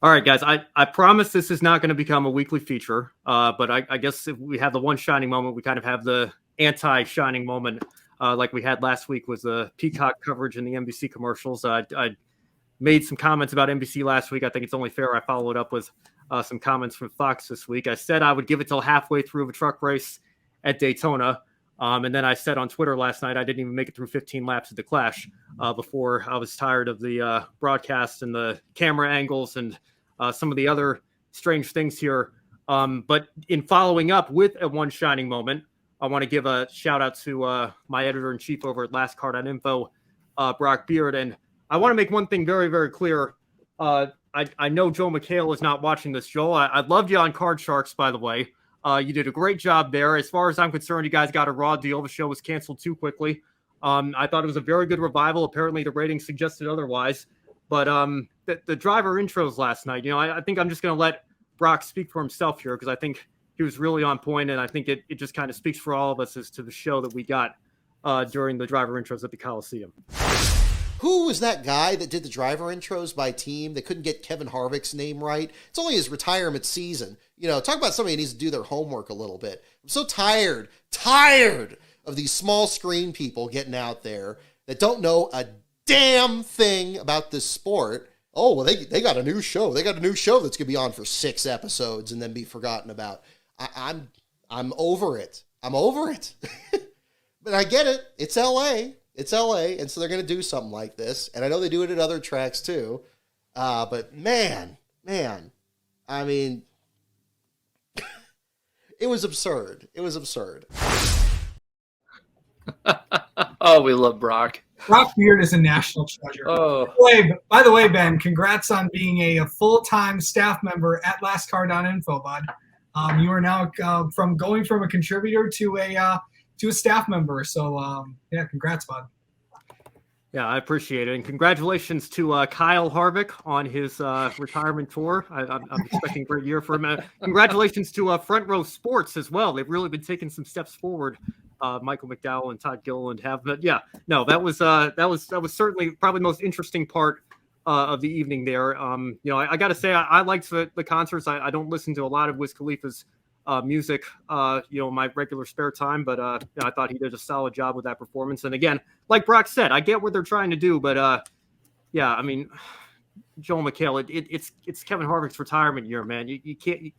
All right, guys. I promise this is not going to become a weekly feature. But I guess if we have the one shining moment, we kind of have the anti-shining moment, like we had last week was the Peacock coverage in the NBC commercials. I made some comments about NBC last week. I think it's only fair I followed up with some comments from Fox this week. I said I would give it till halfway through a truck race at Daytona. And then I said on Twitter last night I didn't even make it through 15 laps of the Clash before I was tired of the broadcast and the camera angles and some of the other strange things here. But in following up with a one shining moment, I want to give a shout out to my editor-in-chief over at lastcar.info, Brock Beard. And I want to make one thing very, very clear. I know Joel McHale is not watching this, Joel. I loved you on Card Sharks, by the way. You did a great job there. As far as I'm concerned, you guys got a raw deal. The show was canceled too quickly. I thought it was a very good revival. Apparently, the ratings suggested otherwise. But the driver intros last night, I think I'm just going to let Brock speak for himself here because I think he was really on point, and I think it just kind of speaks for all of us as to the show that we got during the driver intros at the Coliseum. Who was that guy that did the driver intros by team? They couldn't get Kevin Harvick's name right. It's only his retirement season. Talk about somebody who needs to do their homework a little bit. I'm so tired of these small screen people getting out there that don't know a damn thing about this sport. Oh, well, they got a new show. They got a new show that's going to be on for 6 episodes and then be forgotten about. I'm over it. I'm over it. But I get it. It's LA. It's LA, and so they're going to do something like this. And I know they do it at other tracks too. But man, I mean, it was absurd. It was absurd. Oh, we love Brock. Brock Beard is a national treasure. Oh. By the way, Ben, congrats on being a full-time staff member at lastcar.info, bud. You are now going from a contributor to a staff member. So, yeah, congrats, bud. Yeah, I appreciate it. And congratulations to Kyle Harvick on his retirement tour. I'm expecting a great year for him. Congratulations to Front Row Sports as well. They've really been taking some steps forward. Michael McDowell and Todd Gilliland have. But yeah, no, that was certainly probably the most interesting part of the evening there. I got to say, I liked the concerts. I don't listen to a lot of Wiz Khalifa's music, in my regular spare time, but I thought he did a solid job with that performance. And again, like Brock said, I get what they're trying to do, but yeah, I mean, Joel McHale, it's Kevin Harvick's retirement year, man. You can't,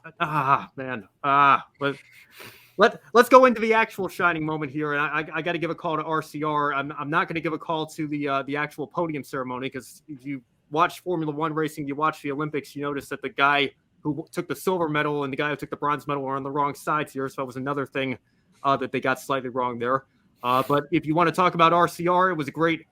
but let's go into the actual shining moment here. And I got to give a call to RCR. I'm not going to give a call to the actual podium ceremony because if you watch Formula One racing, you watch the Olympics, you notice that the guy who took the silver medal and the guy who took the bronze medal are on the wrong sides here. So that was another thing that they got slightly wrong there. But if you want to talk about RCR, it was a great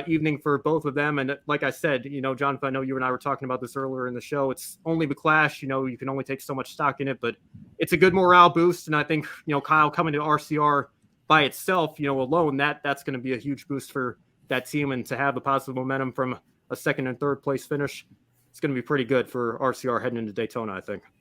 evening for both of them. And like I said, Jonathan, I know you and I were talking about this earlier in the show. It's only the Clash, you can only take so much stock in it, but it's a good morale boost. And I think, Kyle coming to RCR by itself, alone, that's going to be a huge boost for that team. And to have the positive momentum from a second and third place finish, it's going to be pretty good for RCR heading into Daytona, I think.